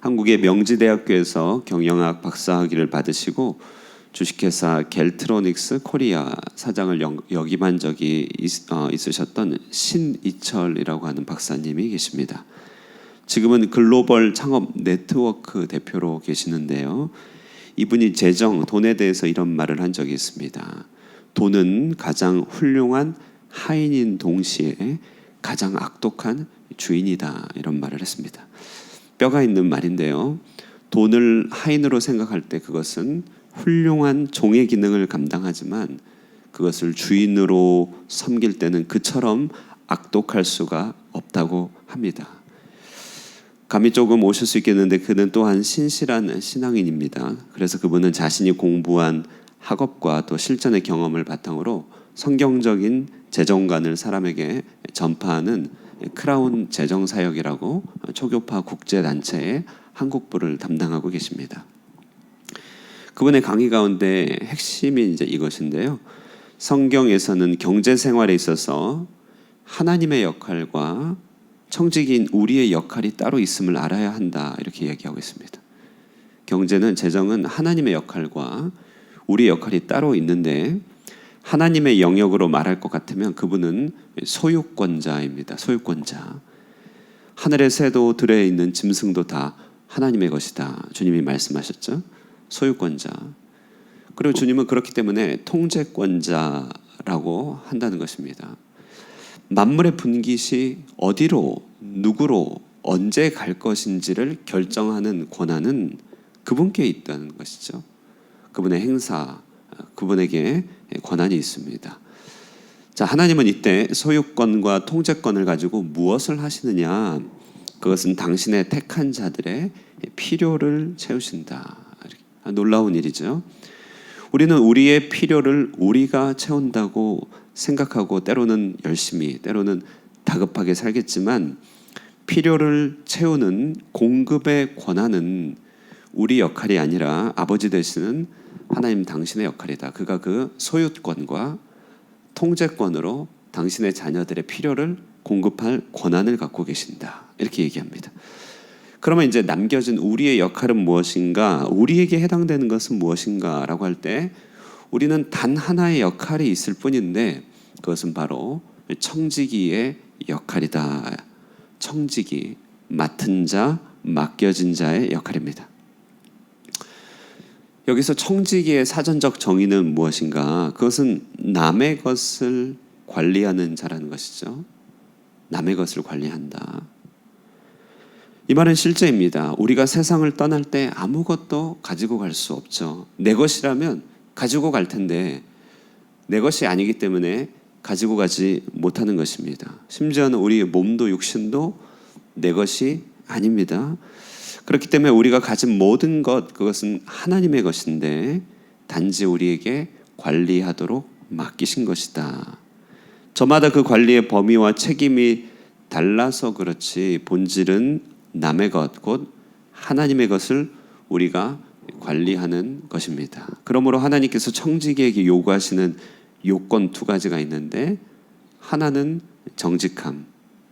한국의 명지대학교에서 경영학 박사학위를 받으시고 주식회사 겔트로닉스 코리아 사장을 역임한 적이 있으셨던 신이철이라고 하는 박사님이 계십니다. 지금은 글로벌 창업 네트워크 대표로 계시는데요. 이분이 재정, 돈에 대해서 이런 말을 한 적이 있습니다. 돈은 가장 훌륭한 하인인 동시에 가장 악독한 주인이다, 이런 말을 했습니다. 뼈가 있는 말인데요. 돈을 하인으로 생각할 때 그것은 훌륭한 종의 기능을 감당하지만 그것을 주인으로 섬길 때는 그처럼 악독할 수가 없다고 합니다. 감이 조금 오실 수 있겠는데 그는 또한 신실한 신앙인입니다. 그래서 그분은 자신이 공부한 학업과 또 실전의 경험을 바탕으로 성경적인 재정관을 사람에게 전파하는 크라운 재정사역이라고 초교파 국제단체의 한국부를 담당하고 계십니다. 그분의 강의 가운데 핵심이 이제 이것인데요. 성경에서는 경제 생활에 있어서 하나님의 역할과 청지기인 우리의 역할이 따로 있음을 알아야 한다, 이렇게 얘기하고 있습니다. 경제는, 재정은 하나님의 역할과 우리의 역할이 따로 있는데 하나님의 영역으로 말할 것 같으면 그분은 소유권자입니다. 소유권자. 하늘의 새도 들에 있는 짐승도 다 하나님의 것이다, 주님이 말씀하셨죠. 소유권자. 그리고 주님은 그렇기 때문에 통제권자라고 한다는 것입니다. 만물의 분깃이 어디로, 누구로, 언제 갈 것인지를 결정하는 권한은 그분께 있다는 것이죠. 그분의 행사, 그분에게 권한이 있습니다. 자, 하나님은 이때 소유권과 통제권을 가지고 무엇을 하시느냐? 그것은 당신의 택한 자들의 필요를 채우신다. 놀라운 일이죠. 우리는 우리의 필요를 우리가 채운다고 생각하고 때로는 열심히, 때로는 다급하게 살겠지만 필요를 채우는 공급의 권한은 우리 역할이 아니라 아버지 되시는 하나님 당신의 역할이다. 그가 그 소유권과 통제권으로 당신의 자녀들의 필요를 공급할 권한을 갖고 계신다, 이렇게 얘기합니다. 그러면 이제 남겨진 우리의 역할은 무엇인가, 우리에게 해당되는 것은 무엇인가 라고 할 때 우리는 단 하나의 역할이 있을 뿐인데 그것은 바로 청지기의 역할이다. 청지기, 맡은 자, 맡겨진 자의 역할입니다. 여기서 청지기의 사전적 정의는 무엇인가? 그것은 남의 것을 관리하는 자라는 것이죠. 남의 것을 관리한다. 이 말은 실제입니다. 우리가 세상을 떠날 때 아무것도 가지고 갈 수 없죠. 내 것이라면 가지고 갈 텐데 내 것이 아니기 때문에 가지고 가지 못하는 것입니다. 심지어는 우리의 몸도 육신도 내 것이 아닙니다. 그렇기 때문에 우리가 가진 모든 것, 그것은 하나님의 것인데 단지 우리에게 관리하도록 맡기신 것이다. 저마다 그 관리의 범위와 책임이 달라서 그렇지 본질은 남의 것, 곧 하나님의 것을 우리가 관리하는 것입니다. 그러므로 하나님께서 청지기에게 요구하시는 요건 두 가지가 있는데 하나는 정직함,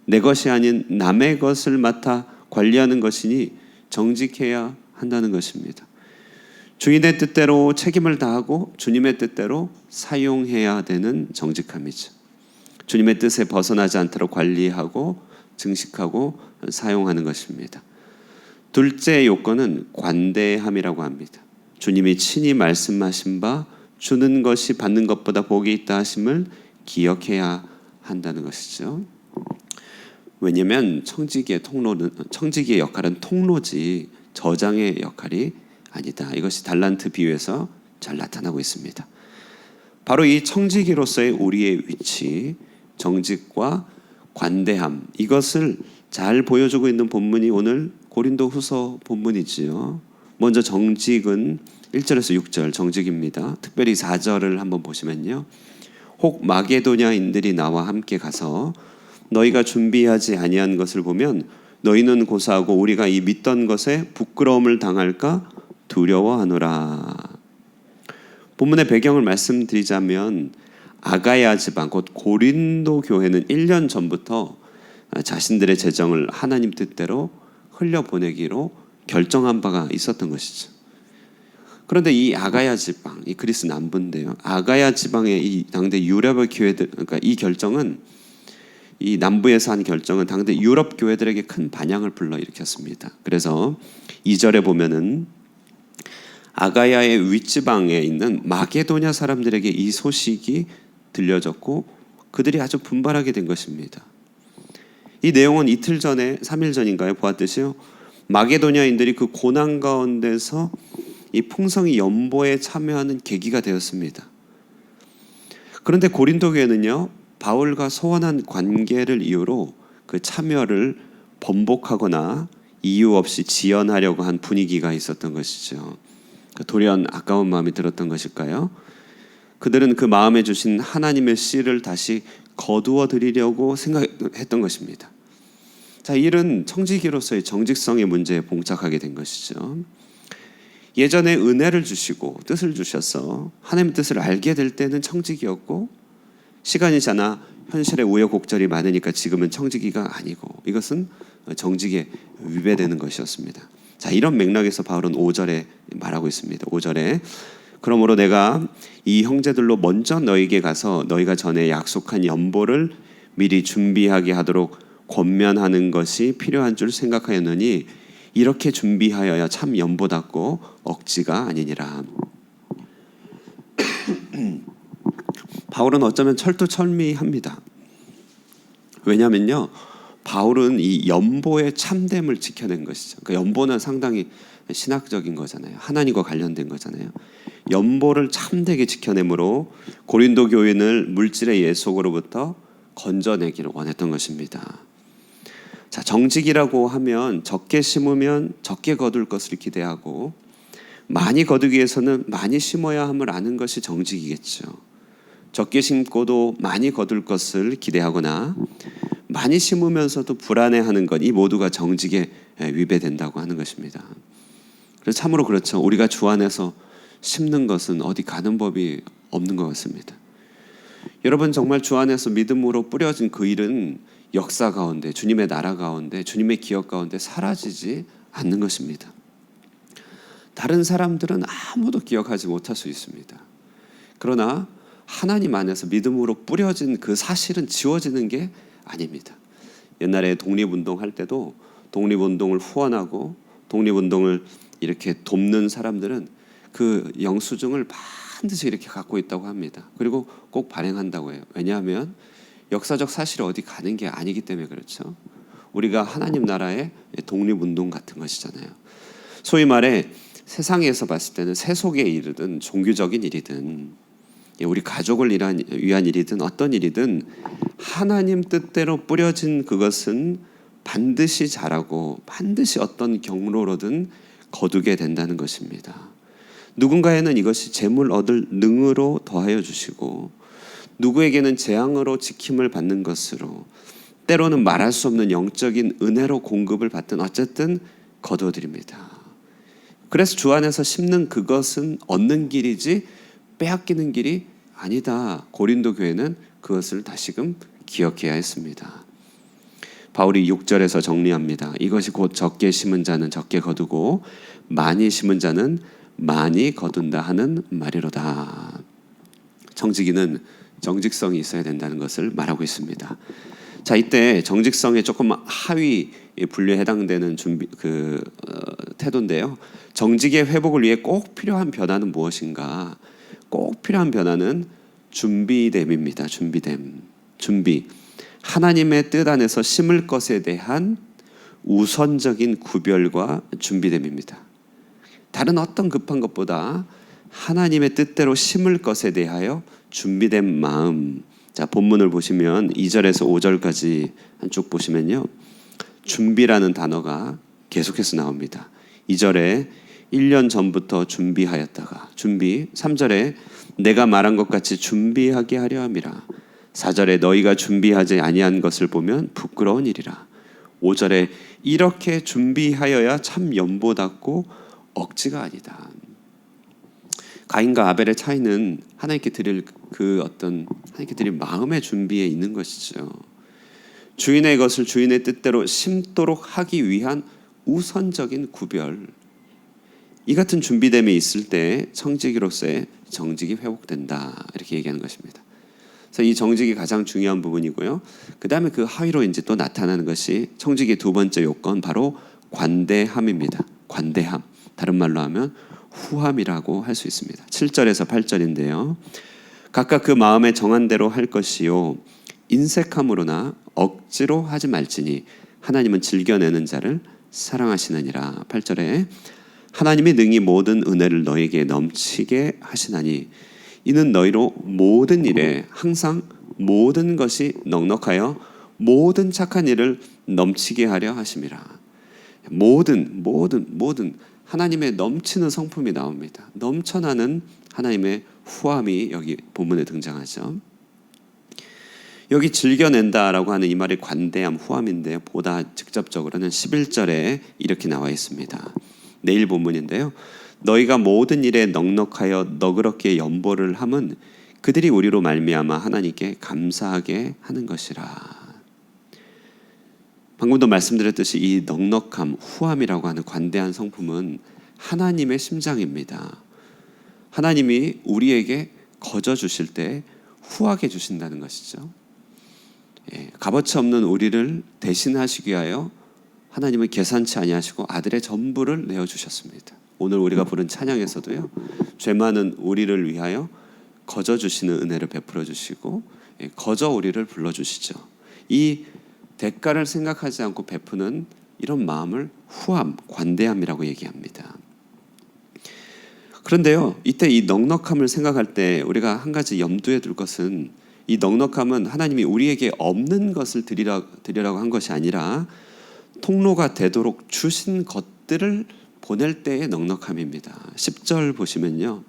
내 것이 아닌 남의 것을 맡아 관리하는 것이니 정직해야 한다는 것입니다. 주인의 뜻대로 책임을 다하고 주님의 뜻대로 사용해야 되는 정직함이죠. 주님의 뜻에 벗어나지 않도록 관리하고 증식하고 사용하는 것입니다. 둘째 요건은 관대함이라고 합니다. 주님이 친히 말씀하신 바 주는 것이 받는 것보다 복이 있다 하심을 기억해야 한다는 것이죠. 왜냐하면 청지기의 역할은 통로지 저장의 역할이 아니다. 이것이 달란트 비유에서 잘 나타나고 있습니다. 바로 이 청지기로서의 우리의 위치, 정직과 관대함, 이것을 잘 보여주고 있는 본문이 오늘 고린도후서 본문이지요. 먼저 정직은 1절에서 6절 정직입니다. 특별히 4절을 한번 보시면요. 혹 마게도냐인들이 나와 함께 가서 너희가 준비하지 아니한 것을 보면 너희는 고사하고 우리가 이 믿던 것에 부끄러움을 당할까 두려워하노라. 본문의 배경을 말씀드리자면 아가야 지방 곧 고린도 교회는 1년 전부터 자신들의 재정을 하나님 뜻대로 흘려보내기로 결정한 바가 있었던 것이죠. 그런데 이 아가야 지방, 이 그리스 남부인데요. 아가야 지방의 이 당대 유럽의 교회들, 그러니까 이 결정은 이 남부에서 한 결정은 당대 유럽 교회들에게 큰 반향을 불러일으켰습니다. 그래서 2절에 보면은 아가야의 윗지방에 있는 마게도냐 사람들에게 이 소식이 들려졌고 그들이 아주 분발하게 된 것입니다. 이 내용은 이틀 전에 3일 전인가요? 보았듯이요. 마게도냐인들이 그 고난 가운데서 이 풍성이 연보에 참여하는 계기가 되었습니다. 그런데 고린도 교회는요, 바울과 소원한 관계를 이유로 그 참여를 번복하거나 이유 없이 지연하려고 한 분위기가 있었던 것이죠. 돌연 아까운 마음이 들었던 것일까요? 그들은 그 마음에 주신 하나님의 씨를 다시 거두어 드리려고 생각했던 것입니다. 자, 이 일은 청지기로서의 정직성의 문제에 봉착하게 된 것이죠. 예전에 은혜를 주시고 뜻을 주셔서 하나님의 뜻을 알게 될 때는 청지기였고 시간이 지나 현실의 우여곡절이 많으니까 지금은 청지기가 아니고 이것은 정직에 위배되는 것이었습니다. 자, 이런 맥락에서 바울은 5절에 말하고 있습니다. 5절에 그러므로 내가 이 형제들로 먼저 너에게 가서 너희가 전에 약속한 연보를 미리 준비하게 하도록 권면하는 것이 필요한 줄 생각하였느니 이렇게 준비하여야 참 연보답고 억지가 아니니라. 바울은 어쩌면 철두철미합니다. 왜냐하면요, 바울은 이 연보의 참됨을 지켜낸 것이죠. 그러니까 연보는 상당히 신학적인 거잖아요. 하나님과 관련된 거잖아요. 연보를 참되게 지켜내므로 고린도 교인을 물질의 예속으로부터 건져내기를 원했던 것입니다. 자, 정직이라고 하면 적게 심으면 적게 거둘 것을 기대하고 많이 거두기 위해서는 많이 심어야 함을 아는 것이 정직이겠죠. 적게 심고도 많이 거둘 것을 기대하거나 많이 심으면서도 불안해하는 것, 이 모두가 정직에 위배된다고 하는 것입니다. 그래서 참으로 그렇죠. 우리가 주 안에서 심는 것은 어디 가는 법이 없는 것 같습니다. 여러분, 정말 주 안에서 믿음으로 뿌려진 그 일은 역사 가운데, 주님의 나라 가운데, 주님의 기억 가운데 사라지지 않는 것입니다. 다른 사람들은 아무도 기억하지 못할 수 있습니다. 그러나 하나님 안에서 믿음으로 뿌려진 그 사실은 지워지는 게 아닙니다. 옛날에 독립운동 할 때도 독립운동을 후원하고 독립운동을 이렇게 돕는 사람들은 그 영수증을 반드시 이렇게 갖고 있다고 합니다. 그리고 꼭 발행한다고 해요. 왜냐하면 역사적 사실이 어디 가는 게 아니기 때문에 그렇죠. 우리가 하나님 나라의 독립운동 같은 것이잖아요. 소위 말해 세상에서 봤을 때는 세속의 일이든 종교적인 일이든 우리 가족을 위한 일이든 어떤 일이든 하나님 뜻대로 뿌려진 그것은 반드시 자라고 반드시 어떤 경로로든 거두게 된다는 것입니다. 누군가에는 이것이 재물 얻을 능으로 더하여 주시고 누구에게는 재앙으로 지킴을 받는 것으로 때로는 말할 수 없는 영적인 은혜로 공급을 받든 어쨌든 거두어드립니다. 그래서 주 안에서 심는 그것은 얻는 길이지 빼앗기는 길이 아니다. 고린도 교회는 그것을 다시금 기억해야 했습니다. 바울이 6절에서 정리합니다. 이것이 곧 적게 심은 자는 적게 거두고 많이 심은 자는 많이 거둔다 하는 말이로다. 정직이는 정직성이 있어야 된다는 것을 말하고 있습니다. 자, 이때 정직성에 조금 하위 분류에 해당되는 태도인데요. 정직의 회복을 위해 꼭 필요한 변화는 무엇인가? 꼭 필요한 변화는 준비됨입니다. 준비. 하나님의 뜻 안에서 심을 것에 대한 우선적인 구별과 준비됨입니다. 다른 어떤 급한 것보다 하나님의 뜻대로 심을 것에 대하여 준비된 마음. 자, 본문을 보시면 2절에서 5절까지 쭉 보시면요, 준비라는 단어가 계속해서 나옵니다. 2절에 1년 전부터 준비하였다가 3절에 내가 말한 것 같이 준비하게 하려 함이라. 4절에 너희가 준비하지 아니한 것을 보면 부끄러운 일이라. 5절에 이렇게 준비하여야 참 연보답고 억지가 아니다. 가인과 아벨의 차이는 하나님께 드릴 하나님께 드릴 마음의 준비에 있는 것이죠. 주인의 것을 주인의 뜻대로 심도록 하기 위한 우선적인 구별, 이 같은 준비됨이 있을 때 청지기로서의 정직이 회복된다, 이렇게 얘기하는 것입니다. 그래서 이 정직이 가장 중요한 부분이고요. 그 다음에 그 하위로 이제 또 나타나는 것이 청직의 두 번째 요건, 바로 관대함입니다. 관대함, 다른 말로 하면 후함이라고 할 수 있습니다. 7절에서 8절인데요. 각각 그 마음에 정한 대로 할 것이요 인색함으로나 억지로 하지 말지니 하나님은 즐겨내는 자를 사랑하시느니라. 8절에 하나님이 능히 모든 은혜를 너에게 넘치게 하시나니 이는 너희로 모든 일에 항상 모든 것이 넉넉하여 모든 착한 일을 넘치게 하려 하심이라. 모든 하나님의 넘치는 성품이 나옵니다. 넘쳐나는 하나님의 후함이 여기 본문에 등장하죠. 여기 즐겨낸다라고 하는 이 말이 관대함, 후함인데 보다 직접적으로는 11절에 이렇게 나와 있습니다. 내일 본문인데요. 너희가 모든 일에 넉넉하여 너그럽게 연보를 함은 그들이 우리로 말미암아 하나님께 감사하게 하는 것이라. 방금도 말씀드렸듯이 이 넉넉함, 후함이라고 하는 관대한 성품은 하나님의 심장입니다. 하나님이 우리에게 거저 주실 때 후하게 주신다는 것이죠. 값어치 없는 우리를 대신하시기 위하여 하나님은 계산치 아니하시고 아들의 전부를 내어주셨습니다. 오늘 우리가 부른 찬양에서도요, 죄 많은 우리를 위하여 거저 주시는 은혜를 베풀어 주시고 거저 우리를 불러주시죠. 이 대가를 생각하지 않고 베푸는 이런 마음을 후함, 관대함이라고 얘기합니다. 그런데요, 이때 이 넉넉함을 생각할 때 우리가 한 가지 염두에 둘 것은, 이 넉넉함은 하나님이 우리에게 없는 것을 드리라고 한 것이 아니라 통로가 되도록 주신 것들을 보낼 때의 넉넉함입니다. 10절 보시면요,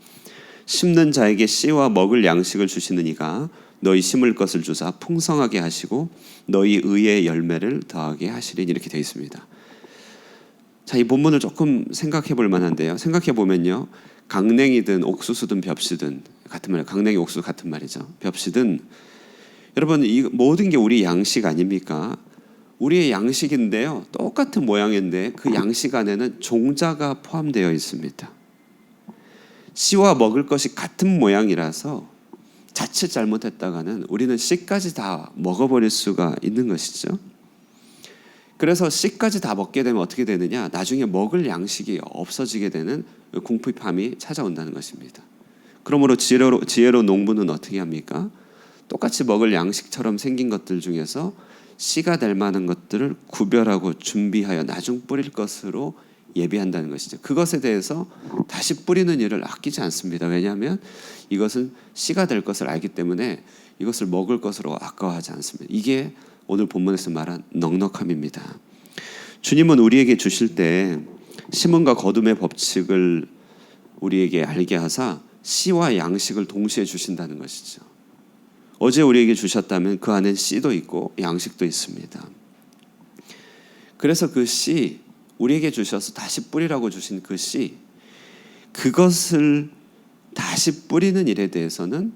심는 자에게 씨와 먹을 양식을 주시는 이가 너희 심을 것을 주사 풍성하게 하시고 너희 의의 열매를 더하게 하시리니, 이렇게 되어 있습니다. 자, 이 본문을 조금 생각해 볼 만한데요. 생각해 보면요, 강냉이든 옥수수든 벽시든 같은 말이에요. 강냉이, 옥수수 같은 말이죠. 벽시든, 여러분 이 모든 게 우리 양식 아닙니까? 우리의 양식인데요, 똑같은 모양인데 그 양식 안에는 종자가 포함되어 있습니다. 씨와 먹을 것이 같은 모양이라서 자칫 잘못했다가는 우리는 씨까지 다 먹어버릴 수가 있는 것이죠. 그래서 씨까지 다 먹게 되면 어떻게 되느냐, 나중에 먹을 양식이 없어지게 되는 궁핍함이 찾아온다는 것입니다. 그러므로 지혜로 농부는 어떻게 합니까? 똑같이 먹을 양식처럼 생긴 것들 중에서 씨가 될 만한 것들을 구별하고 준비하여 나중 뿌릴 것으로 예비한다는 것이죠. 그것에 대해서 다시 뿌리는 일을 아끼지 않습니다. 왜냐하면 이것은 씨가 될 것을 알기 때문에 이것을 먹을 것으로 아까워하지 않습니다. 이게 오늘 본문에서 말한 넉넉함입니다. 주님은 우리에게 주실 때 심음과 거둠의 법칙을 우리에게 알게 하사 씨와 양식을 동시에 주신다는 것이죠. 어제 우리에게 주셨다면 그 안엔 씨도 있고 양식도 있습니다. 그래서 그 씨, 우리에게 주셔서 다시 뿌리라고 주신 그 씨, 그것을 다시 뿌리는 일에 대해서는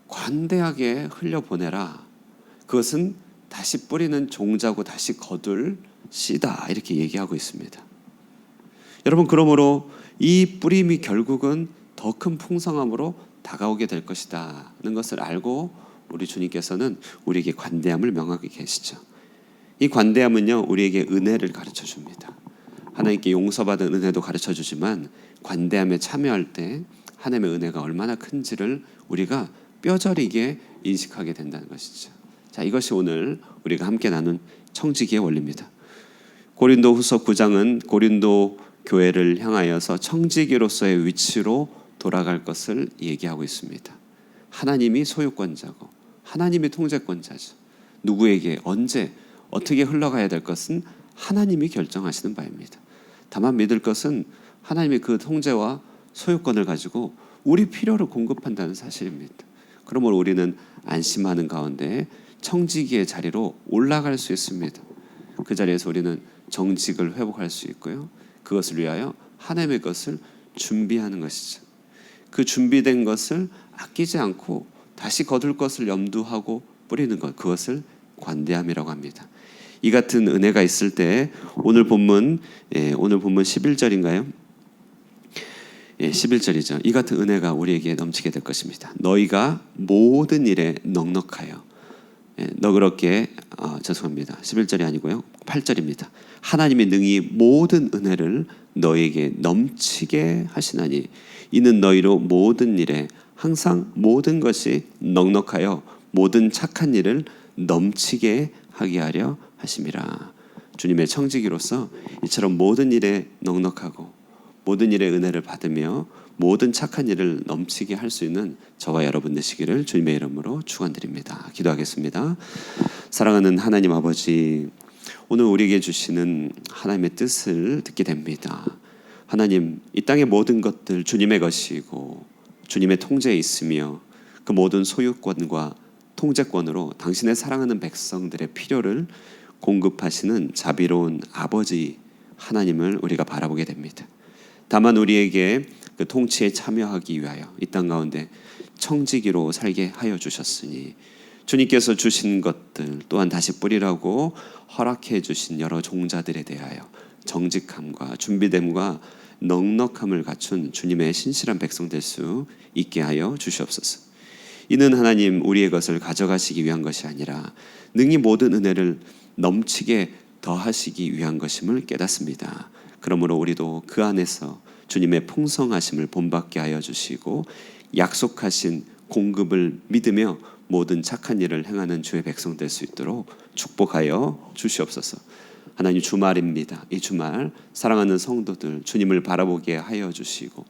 관대하게 흘려보내라. 그것은 다시 뿌리는 종자고 다시 거둘 씨다, 이렇게 얘기하고 있습니다. 여러분, 그러므로 이 뿌림이 결국은 더 큰 풍성함으로 다가오게 될 것이다는 것을 알고 우리 주님께서는 우리에게 관대함을 명하게 계시죠. 이 관대함은요, 우리에게 은혜를 가르쳐 줍니다. 하나님께 용서받은 은혜도 가르쳐 주지만 관대함에 참여할 때 하나님의 은혜가 얼마나 큰지를 우리가 뼈저리게 인식하게 된다는 것이죠. 자, 이것이 오늘 우리가 함께 나눈 청지기의 원리입니다. 고린도후서 9장은 고린도 교회를 향하여서 청지기로서의 위치로 돌아갈 것을 얘기하고 있습니다. 하나님이 소유권자고 하나님이 통제권자죠. 누구에게 언제 어떻게 흘러가야 될 것은 하나님이 결정하시는 바입니다. 다만 믿을 것은 하나님이 그 통제와 소유권을 가지고 우리 필요를 공급한다는 사실입니다. 그러므로 우리는 안심하는 가운데 청지기의 자리로 올라갈 수 있습니다. 그 자리에서 우리는 정직을 회복할 수 있고요, 그것을 위하여 하나님의 것을 준비하는 것이죠. 그 준비된 것을 아끼지 않고 다시 거둘 것을 염두하고 뿌리는 것, 그것을 관대함이라고 합니다. 이 같은 은혜가 있을 때 오늘 본문 11절인가요? 11절이죠. 이 같은 은혜가 우리에게 넘치게 될 것입니다. 너희가 모든 일에 넉넉하여 너그럽게 죄송합니다. 11절이 아니고요. 8절입니다. 하나님이 능히 모든 은혜를 너희에게 넘치게 하시나니 이는 너희로 모든 일에 항상 모든 것이 넉넉하여 모든 착한 일을 넘치게 하게 하려 하심이라. 주님의 청지기로서 이처럼 모든 일에 넉넉하고 모든 일의 은혜를 받으며 모든 착한 일을 넘치게 할 수 있는 저와 여러분 되시기를 주님의 이름으로 축원드립니다. 기도하겠습니다. 사랑하는 하나님 아버지, 오늘 우리에게 주시는 하나님의 뜻을 듣게 됩니다. 하나님, 이 땅의 모든 것들 주님의 것이고 주님의 통제에 있으며 그 모든 소유권과 통제권으로 당신의 사랑하는 백성들의 필요를 공급하시는 자비로운 아버지 하나님을 우리가 바라보게 됩니다. 다만 우리에게 그 통치에 참여하기 위하여 이 땅 가운데 청지기로 살게 하여 주셨으니 주님께서 주신 것들 또한 다시 뿌리라고 허락해 주신 여러 종자들에 대하여 정직함과 준비됨과 넉넉함을 갖춘 주님의 신실한 백성 될 수 있게 하여 주시옵소서. 이는 하나님 우리의 것을 가져가시기 위한 것이 아니라 능히 모든 은혜를 넘치게 더하시기 위한 것임을 깨닫습니다. 그러므로 우리도 그 안에서 주님의 풍성하심을 본받게 하여 주시고 약속하신 공급을 믿으며 모든 착한 일을 행하는 주의 백성 될 수 있도록 축복하여 주시옵소서. 하나님, 주말입니다. 이 주말 사랑하는 성도들 주님을 바라보게 하여 주시고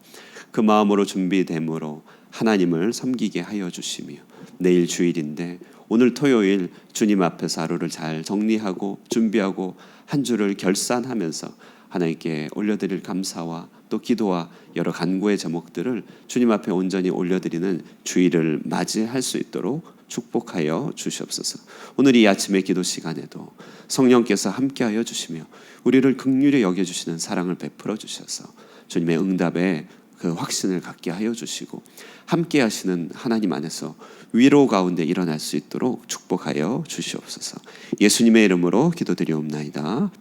그 마음으로 준비됨으로 하나님을 섬기게 하여 주시며 내일 주일인데 오늘 토요일 주님 앞에서 하루를 잘 정리하고 준비하고 한 주를 결산하면서 하나님께 올려드릴 감사와 또 기도와 여러 간구의 제목들을 주님 앞에 온전히 올려드리는 주일을 맞이할 수 있도록 축복하여 주시옵소서. 오늘 이 아침의 기도 시간에도 성령께서 함께하여 주시며 우리를 긍휼히 여겨주시는 사랑을 베풀어 주셔서 주님의 응답에 그 확신을 갖게 하여 주시고 함께 하시는 하나님 안에서 위로 가운데 일어날 수 있도록 축복하여 주시옵소서. 예수님의 이름으로 기도드리옵나이다.